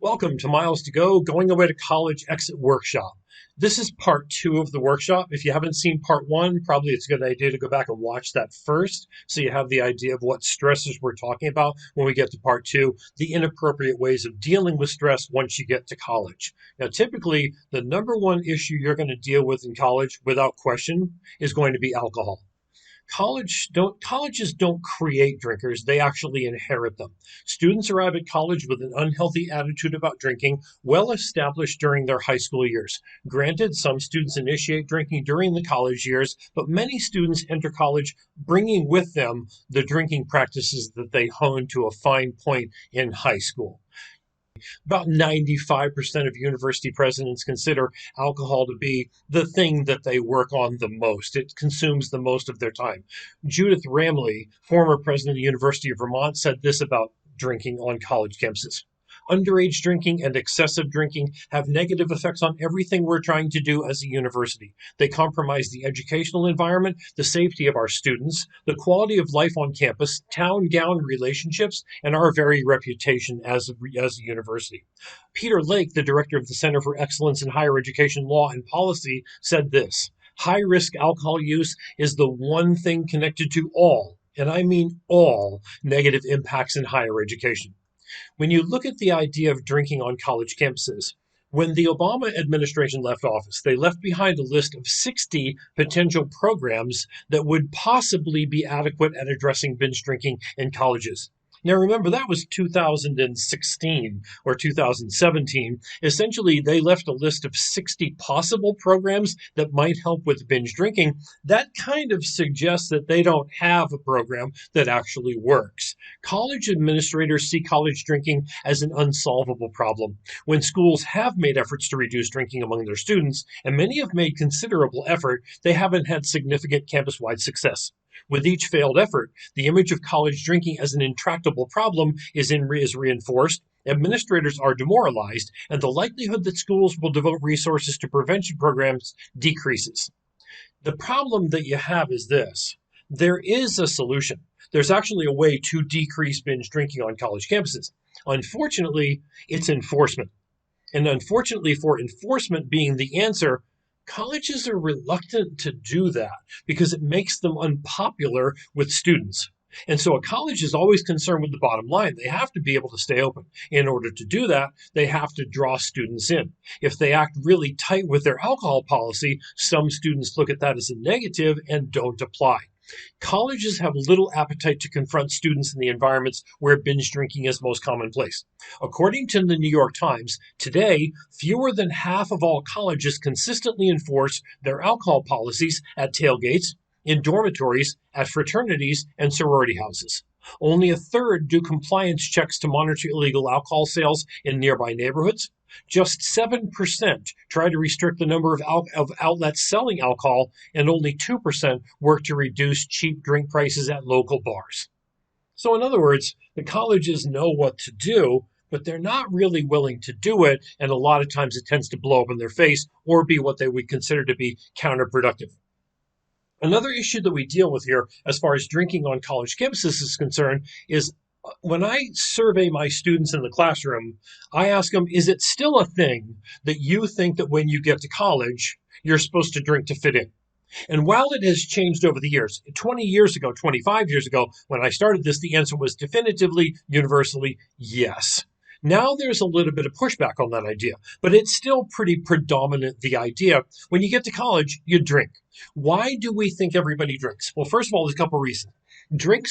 Welcome to Miles to Go, Going Away to College Exit Workshop. This is part two of the workshop. If you haven't seen part one, probably it's a good idea to go back and watch that first so you have the idea of what stresses we're talking about when we get to part two, the inappropriate ways of dealing with stress once you get to college. Now, typically, the number one issue you're going to deal with in college, without question, is going to be alcohol. Colleges don't create drinkers, they actually inherit them. Students arrive at college with an unhealthy attitude about drinking, well established during their high school years. Granted, some students initiate drinking during the college years, but many students enter college bringing with them the drinking practices that they honed to a fine point in high school. About 95% of university presidents consider alcohol to be the thing that they work on the most. It consumes the most of their time. Judith Ramley, former president of the University of Vermont, said this about drinking on college campuses. Underage drinking and excessive drinking have negative effects on everything we're trying to do as a university. They compromise the educational environment, the safety of our students, the quality of life on campus, town-gown relationships, and our very reputation as a university. Peter Lake, the director of the Center for Excellence in Higher Education Law and Policy, said this: high-risk alcohol use is the one thing connected to all, and I mean all, negative impacts in higher education. When you look at the idea of drinking on college campuses, when the Obama administration left office, they left behind a list of 60 potential programs that would possibly be adequate at addressing binge drinking in colleges. Now, remember, that was 2016 or 2017. Essentially, they left a list of 60 possible programs that might help with binge drinking. That kind of suggests that they don't have a program that actually works. College administrators see college drinking as an unsolvable problem. When schools have made efforts to reduce drinking among their students, and many have made considerable effort, they haven't had significant campus-wide success. With each failed effort, the image of college drinking as an intractable problem is reinforced, administrators are demoralized, and the likelihood that schools will devote resources to prevention programs decreases. The problem that you have is this: there is a solution. There's actually a way to decrease binge drinking on college campuses. Unfortunately, it's enforcement. And unfortunately, for enforcement being the answer, colleges are reluctant to do that because it makes them unpopular with students. And so a college is always concerned with the bottom line. They have to be able to stay open. In order to do that, they have to draw students in. If they act really tight with their alcohol policy, some students look at that as a negative and don't apply. Colleges have little appetite to confront students in the environments where binge drinking is most commonplace. According to the New York Times, today, fewer than half of all colleges consistently enforce their alcohol policies at tailgates, in dormitories, at fraternities, and sorority houses. Only a third do compliance checks to monitor illegal alcohol sales in nearby neighborhoods. Just 7% try to restrict the number of outlets selling alcohol, and only 2% work to reduce cheap drink prices at local bars. So, in other words, the colleges know what to do, but they're not really willing to do it, and a lot of times it tends to blow up in their face or be what they would consider to be counterproductive. Another issue that we deal with here, as far as drinking on college campuses is concerned, is when I survey my students in the classroom, I ask them, is it still a thing that you think that when you get to college, you're supposed to drink to fit in? And while it has changed over the years, 20 years ago, 25 years ago, when I started this, the answer was definitively, universally, yes. Now there's a little bit of pushback on that idea, but it's still pretty predominant, the idea. When you get to college, you drink. Why do we think everybody drinks? Well, first of all, there's a couple reasons. Drunk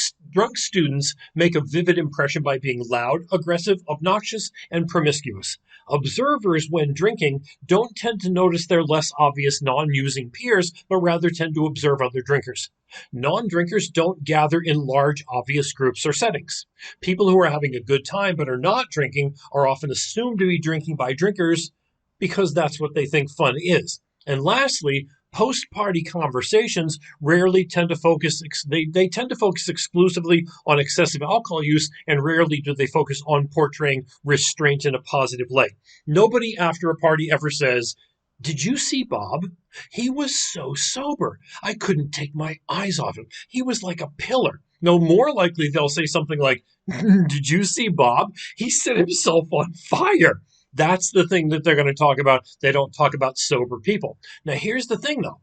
students make a vivid impression by being loud, aggressive, obnoxious, and promiscuous. Observers, when drinking, don't tend to notice their less obvious non-musing peers, but rather tend to observe other drinkers. Non-drinkers don't gather in large, obvious groups or settings. People who are having a good time but are not drinking are often assumed to be drinking by drinkers because that's what they think fun is. And lastly, post-party conversations rarely tend to focus, they tend to focus exclusively on excessive alcohol use, and rarely do they focus on portraying restraint in a positive light. Nobody after a party ever says, "Did you see Bob? He was so sober. I couldn't take my eyes off him. He was like a pillar." No, more likely they'll say something like, "Did you see Bob? He set himself on fire." That's the thing that they're going to talk about. They don't talk about sober people. Now, here's the thing though.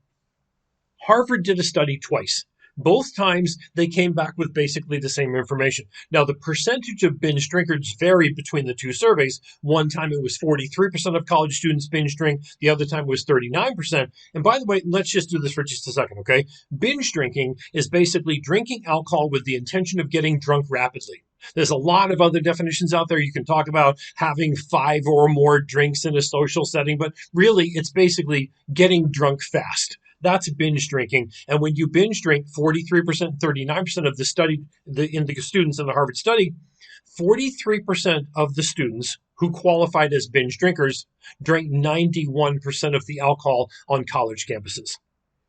Harvard did a study twice. Both times they came back with basically the same information. Now, the percentage of binge drinkers varied between the two surveys. One time it was 43% of college students binge drink, the other time it was 39%. And by the way, let's just do this for just a second, okay? Binge drinking is basically drinking alcohol with the intention of getting drunk rapidly. There's a lot of other definitions out there. You can talk about having 5 or more drinks in a social setting, but really it's basically getting drunk fast. That's binge drinking. And when you binge drink, 43%, 39% of the students in the Harvard study, 43% of the students who qualified as binge drinkers drank 91% of the alcohol on college campuses.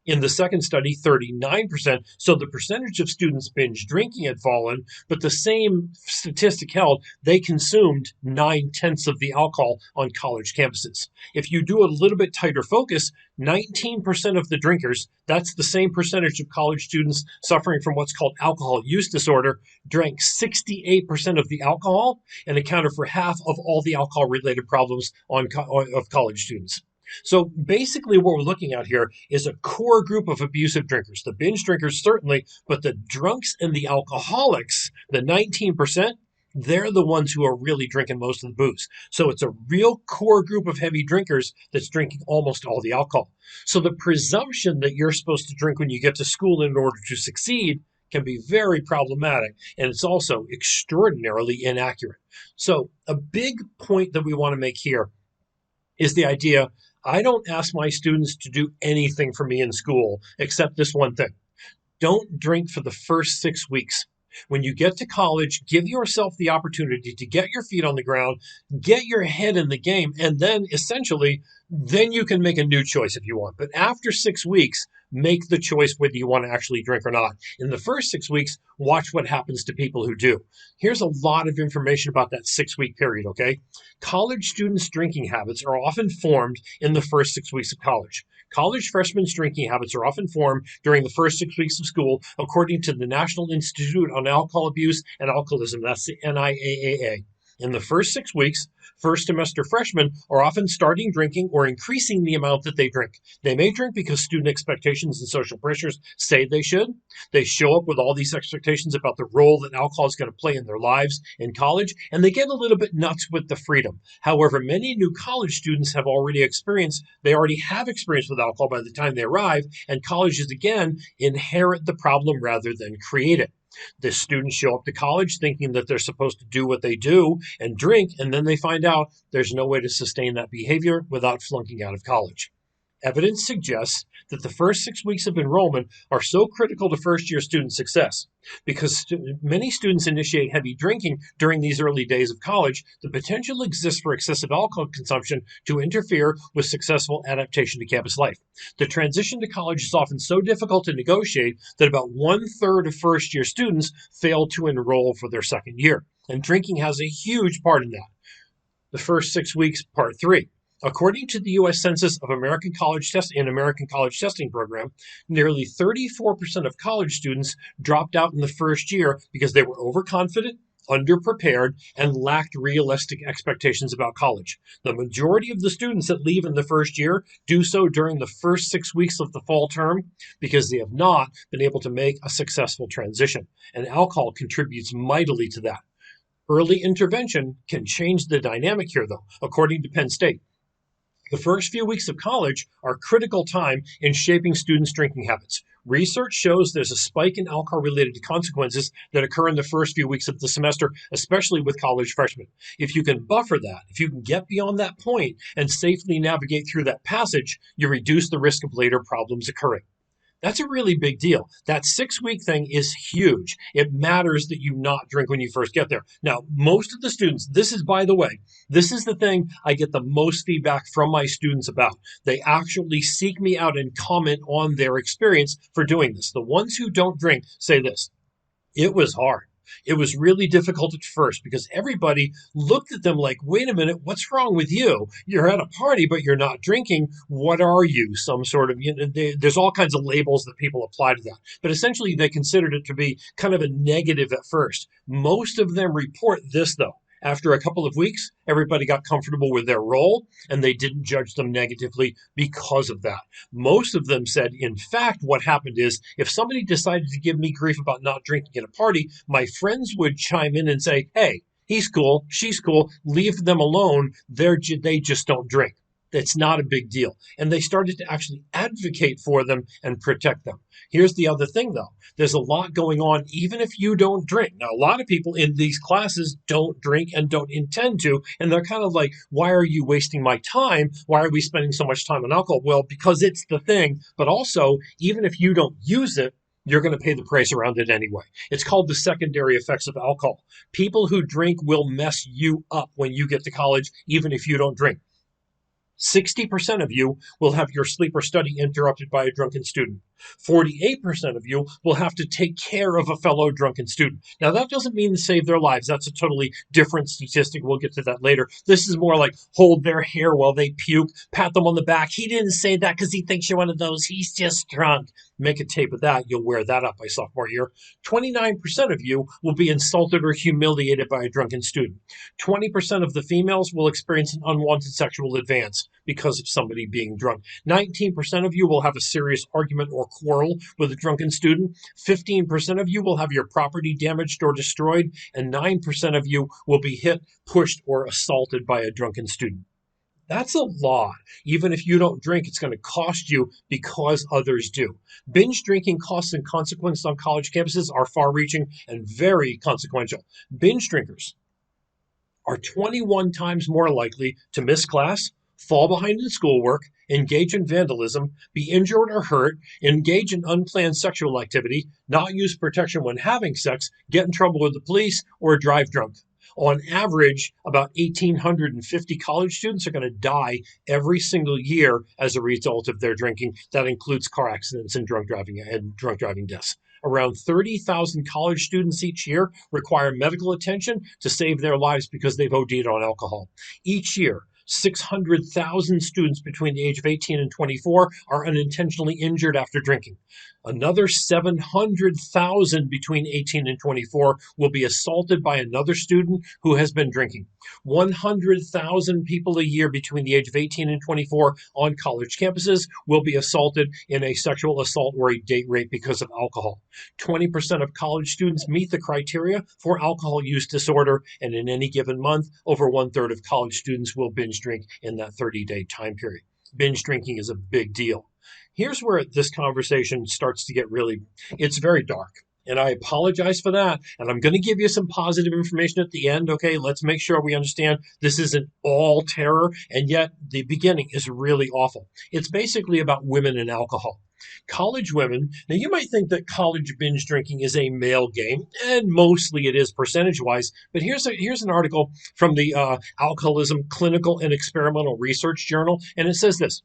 In the second study, 39%. So the percentage of students binge drinking had fallen, but the same statistic held, they consumed 9/10 of the alcohol on college campuses. If you do a little bit tighter focus, 19% of the drinkers, that's the same percentage of college students suffering from what's called alcohol use disorder, drank 68% of the alcohol and accounted for half of all the alcohol related problems of college students. So basically, what we're looking at here is a core group of abusive drinkers. The binge drinkers, certainly, but the drunks and the alcoholics, the 19%, they're the ones who are really drinking most of the booze. So it's a real core group of heavy drinkers that's drinking almost all the alcohol. So the presumption that you're supposed to drink when you get to school in order to succeed can be very problematic, and it's also extraordinarily inaccurate. So a big point that we want to make here is the idea I don't ask my students to do anything for me in school except this one thing. Don't drink for the first 6 weeks. When you get to college, give yourself the opportunity to get your feet on the ground, get your head in the game, and then essentially, then you can make a new choice if you want. But after 6 weeks, make the choice whether you want to actually drink or not. In the first 6 weeks, watch what happens to people who do. Here's a lot of information about that 6 week period, okay? College students' drinking habits are often formed in the first 6 weeks of college. College freshmen' drinking habits are often formed during the first 6 weeks of school, according to the National Institute on Alcohol Abuse and Alcoholism. That's the NIAAA. In the first 6 weeks, first semester freshmen are often starting drinking or increasing the amount that they drink. They may drink because student expectations and social pressures say they should. They show up with all these expectations about the role that alcohol is going to play in their lives in college, and they get a little bit nuts with the freedom. However, many new college students they already have experience with alcohol by the time they arrive, and colleges again inherit the problem rather than create it. The students show up to college thinking that they're supposed to do what they do and drink, and then they find out there's no way to sustain that behavior without flunking out of college. Evidence suggests that the first 6 weeks of enrollment are so critical to first year student success because many students initiate heavy drinking during these early days of college. The potential exists for excessive alcohol consumption to interfere with successful adaptation to campus life. The transition to college is often so difficult to negotiate that about 1/3 of first year students fail to enroll for their second year. And drinking has a huge part in that. The first 6 weeks, part 3. According to the U.S. Census of American College Testing Program, nearly 34% of college students dropped out in the first year because they were overconfident, underprepared, and lacked realistic expectations about college. The majority of the students that leave in the first year do so during the first 6 weeks of the fall term because they have not been able to make a successful transition, and alcohol contributes mightily to that. Early intervention can change the dynamic here, though, according to Penn State. The first few weeks of college are critical time in shaping students' drinking habits. Research shows there's a spike in alcohol-related consequences that occur in the first few weeks of the semester, especially with college freshmen. If you can buffer that, if you can get beyond that point and safely navigate through that passage, you reduce the risk of later problems occurring. That's a really big deal. That 6 week thing is huge. It matters that you not drink when you first get there. Now, most of the students, this is, by the way, this is the thing I get the most feedback from my students about. They actually seek me out and comment on their experience for doing this. The ones who don't drink say this: it was hard. It was really difficult at first because everybody looked at them like, wait a minute, what's wrong with you? You're at a party, but you're not drinking. What are you? Some sort of, there's all kinds of labels that people apply to that. But essentially, they considered it to be kind of a negative at first. Most of them report this, though. After a couple of weeks, everybody got comfortable with their role and they didn't judge them negatively because of that. Most of them said, in fact, what happened is if somebody decided to give me grief about not drinking at a party, my friends would chime in and say, hey, he's cool, she's cool, leave them alone. They just don't drink. It's not a big deal. And they started to actually advocate for them and protect them. Here's the other thing, though. There's a lot going on, even if you don't drink. Now, a lot of people in these classes don't drink and don't intend to. And they're kind of like, why are you wasting my time? Why are we spending so much time on alcohol? Well, because it's the thing. But also, even if you don't use it, you're going to pay the price around it anyway. It's called the secondary effects of alcohol. People who drink will mess you up when you get to college, even if you don't drink. 60% of you will have your sleep or study interrupted by a drunken student. 48% of you will have to take care of a fellow drunken student. Now, that doesn't mean to save their lives. That's a totally different statistic. We'll get to that later. This is more like hold their hair while they puke, pat them on the back. He didn't say that because he thinks you're one of those. He's just drunk. Make a tape of that. You'll wear that up by sophomore year. 29% of you will be insulted or humiliated by a drunken student. 20% of the females will experience an unwanted sexual advance because of somebody being drunk. 19% of you will have a serious argument or quarrel with a drunken student. 15% of you will have your property damaged or destroyed. And 9% of you will be hit, pushed, or assaulted by a drunken student. That's a lot. Even if you don't drink, it's going to cost you because others do. Binge drinking costs and consequences on college campuses are far reaching and very consequential. Binge drinkers are 21 times more likely to miss class, fall behind in schoolwork, engage in vandalism, be injured or hurt, engage in unplanned sexual activity, not use protection when having sex, get in trouble with the police, or drive drunk. On average, about 1,850 college students are going to die every single year as a result of their drinking. That includes car accidents and drunk driving deaths. Around 30,000 college students each year require medical attention to save their lives because they've OD'd on alcohol. Each year, 600,000 students between the age of 18 and 24 are unintentionally injured after drinking. Another 700,000 between 18 and 24 will be assaulted by another student who has been drinking. 100,000 people a year between the age of 18 and 24 on college campuses will be assaulted in a sexual assault or a date rape because of alcohol. 20% of college students meet the criteria for alcohol use disorder, and in any given month, over 1/3 of college students will binge drink in that 30-day time period. Binge drinking is a big deal. Here's where this conversation starts to get it's very dark. And I apologize for that. And I'm going to give you some positive information at the end. Okay, let's make sure we understand this isn't all terror. And yet the beginning is really awful. It's basically about women and alcohol. College women, now you might think that college binge drinking is a male game, and mostly it is percentage-wise, but here's an article from the Alcoholism Clinical and Experimental Research Journal, and it says this: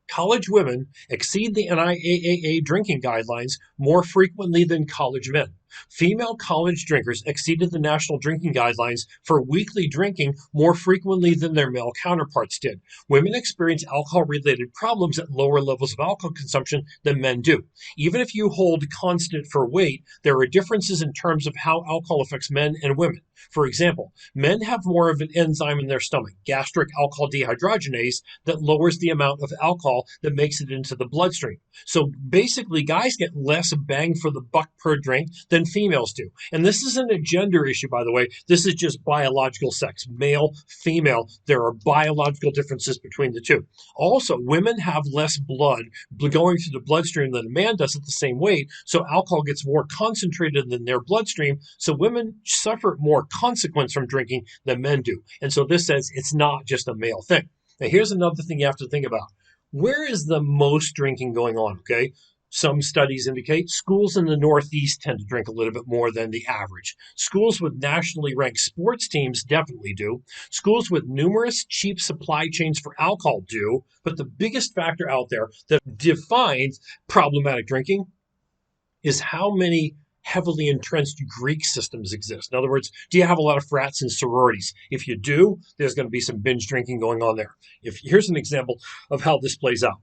college women exceed the NIAAA drinking guidelines more frequently than college men. Female college drinkers exceeded the national drinking guidelines for weekly drinking more frequently than their male counterparts did. Women experience alcohol-related problems at lower levels of alcohol consumption than men do. Even if you hold constant for weight, there are differences in terms of how alcohol affects men and women. For example, men have more of an enzyme in their stomach, gastric alcohol dehydrogenase, that lowers the amount of alcohol that makes it into the bloodstream. So basically, guys get less bang for the buck per drink than females do. And this isn't a gender issue, by the way. This is just biological sex, male, female. There are biological differences between the two. Also, women have less blood going through the bloodstream than a man does at the same weight, so alcohol gets more concentrated in their bloodstream, so women suffer more consequence from drinking than men do. And so this says it's not just a male thing. Now, here's another thing you have to think about. Where is the most drinking going on, okay? Some studies indicate schools in the Northeast tend to drink a little bit more than the average. Schools with nationally ranked sports teams definitely do. Schools with numerous cheap supply chains for alcohol do. But the biggest factor out there that defines problematic drinking is how many heavily entrenched Greek systems exist? In other words, do you have a lot of frats and sororities? If you do, there's going to be some binge drinking going on there. Here's an example of how this plays out.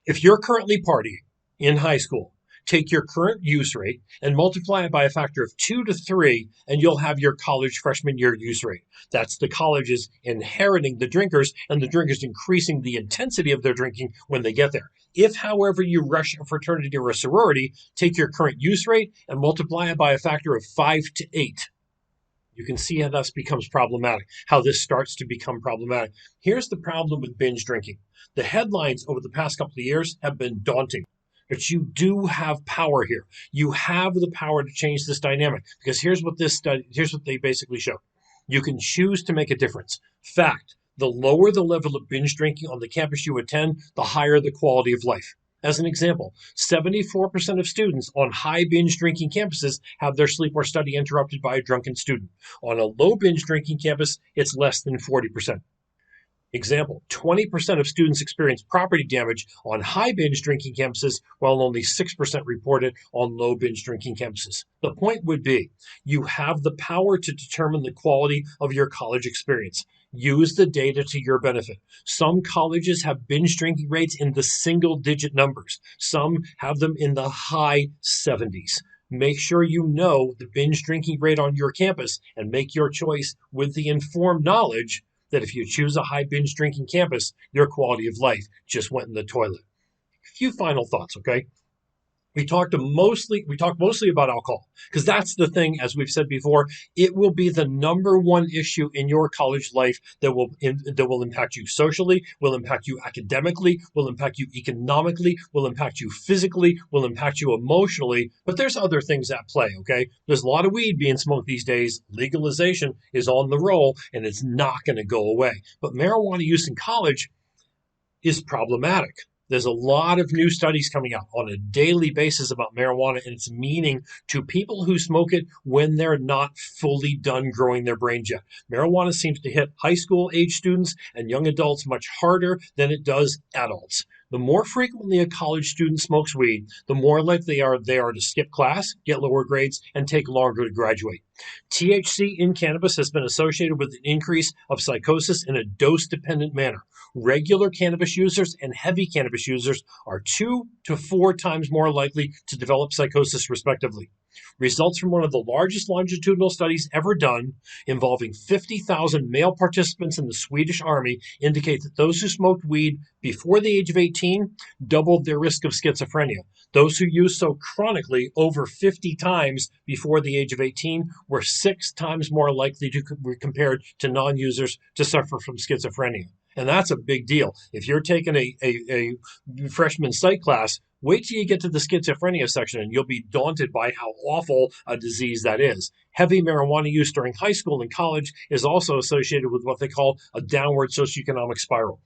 If you're currently partying in high school, take your current use rate and multiply it by a factor of 2 to 3, and you'll have your college freshman year use rate. That's the colleges inheriting the drinkers, and the drinkers increasing the intensity of their drinking when they get there. If, however, you rush a fraternity or a sorority, take your current use rate and multiply it by a factor of 5 to 8. You can see how this becomes problematic, how this starts to become problematic. Here's the problem with binge drinking. The headlines over the past couple of years have been daunting, but you do have power here. You have the power to change this dynamic, because here's what they basically show. You can choose to make a difference. Fact, the lower the level of binge drinking on the campus you attend, the higher the quality of life. As an example, 74% of students on high binge drinking campuses have their sleep or study interrupted by a drunken student. On a low binge drinking campus, it's less than 40%. Example, 20% of students experience property damage on high binge drinking campuses, while only 6% reported on low binge drinking campuses. The point would be, you have the power to determine the quality of your college experience. Use the data to your benefit. Some colleges have binge drinking rates in the single-digit numbers. Some have them in the high 70s. Make sure you know the binge drinking rate on your campus and make your choice with the informed knowledge that if you choose a high binge drinking campus, your quality of life just went in the toilet. A few final thoughts, okay? We talked mostly about alcohol, because that's the thing, as we've said before, it will be the number one issue in your college life that will impact you socially, will impact you academically, will impact you economically, will impact you physically, will impact you emotionally. But there's other things at play, okay? There's a lot of weed being smoked these days. Legalization is on the roll, and it's not going to go away. But marijuana use in college is problematic. There's a lot of new studies coming out on a daily basis about marijuana and its meaning to people who smoke it when they're not fully done growing their brains yet. Marijuana seems to hit high school age students and young adults much harder than it does adults. The more frequently a college student smokes weed, the more likely they are to skip class, get lower grades, and take longer to graduate. THC in cannabis has been associated with an increase of psychosis in a dose-dependent manner. Regular cannabis users and heavy cannabis users are 2 to 4 times more likely to develop psychosis, respectively. Results from one of the largest longitudinal studies ever done, involving 50,000 male participants in the Swedish army, indicate that those who smoked weed before the age of 18 doubled their risk of schizophrenia. Those who used so chronically over 50 times before the age of 18 were 6 times more likely to compared to non-users to suffer from schizophrenia. And that's a big deal. If you're taking a freshman psych class, wait till you get to the schizophrenia section and you'll be daunted by how awful a disease that is. Heavy marijuana use during high school and college is also associated with what they call a downward socioeconomic spiral.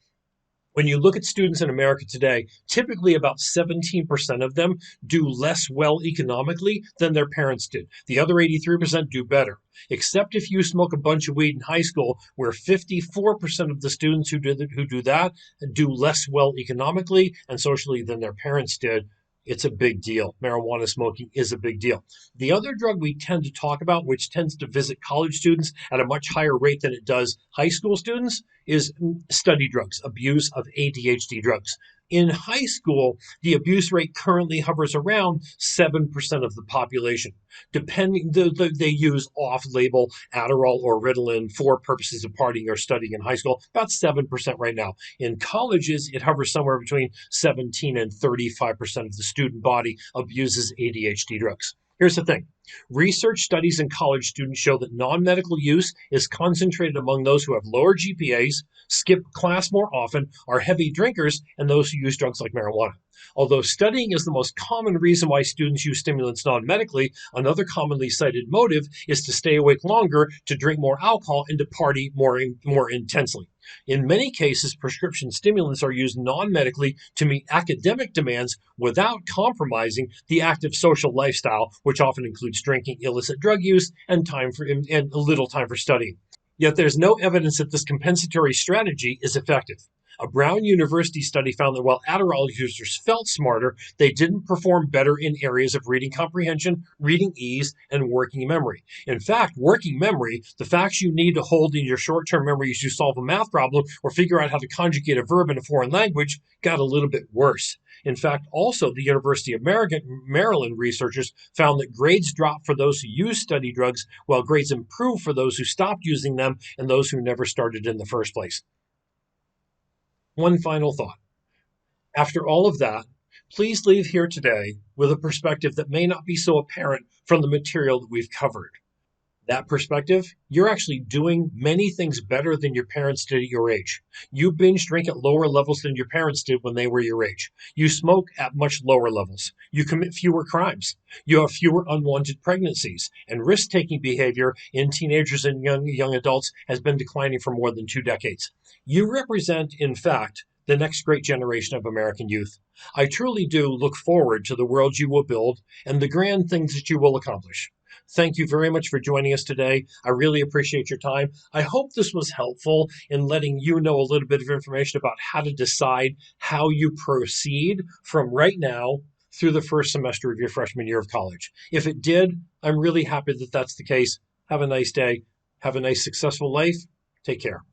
When you look at students in America today, typically about 17% of them do less well economically than their parents did. The other 83% do better, except if you smoke a bunch of weed in high school, where 54% of the students who do that do less well economically and socially than their parents did. It's a big deal. Marijuana smoking is a big deal. The other drug we tend to talk about, which tends to visit college students at a much higher rate than it does high school students, is study drugs, abuse of ADHD drugs. In high school, the abuse rate currently hovers around 7% of the population. They use off-label Adderall or Ritalin for purposes of partying or studying in high school, about 7% right now. In colleges, it hovers somewhere between 17 and 35% of the student body abuses ADHD drugs. Here's the thing. Research studies in college students show that non-medical use is concentrated among those who have lower GPAs, skip class more often, are heavy drinkers, and those who use drugs like marijuana. Although studying is the most common reason why students use stimulants non-medically, another commonly cited motive is to stay awake longer, to drink more alcohol, and to party more intensely. In many cases, prescription stimulants are used non-medically to meet academic demands without compromising the active social lifestyle, which often includes drinking, illicit drug use, and little time for studying. Yet there's no evidence that this compensatory strategy is effective. A Brown University study found that while Adderall users felt smarter, they didn't perform better in areas of reading comprehension, reading ease, and working memory. In fact, working memory, the facts you need to hold in your short term memory as you solve a math problem or figure out how to conjugate a verb in a foreign language, got a little bit worse. In fact, also, the University of Maryland researchers found that grades dropped for those who use study drugs, while grades improved for those who stopped using them and those who never started in the first place. One final thought. After all of that, please leave here today with a perspective that may not be so apparent from the material that we've covered. That perspective, you're actually doing many things better than your parents did at your age. You binge drink at lower levels than your parents did when they were your age. You smoke at much lower levels. You commit fewer crimes. You have fewer unwanted pregnancies. And risk taking behavior in teenagers and young adults has been declining for more than 2 decades. You represent, in fact, the next great generation of American youth. I truly do look forward to the world you will build and the grand things that you will accomplish. Thank you very much for joining us today. I really appreciate your time. I hope this was helpful in letting you know a little bit of information about how to decide how you proceed from right now through the first semester of your freshman year of college. If it did, I'm really happy that that's the case. Have a nice day. Have a nice, successful life. Take care.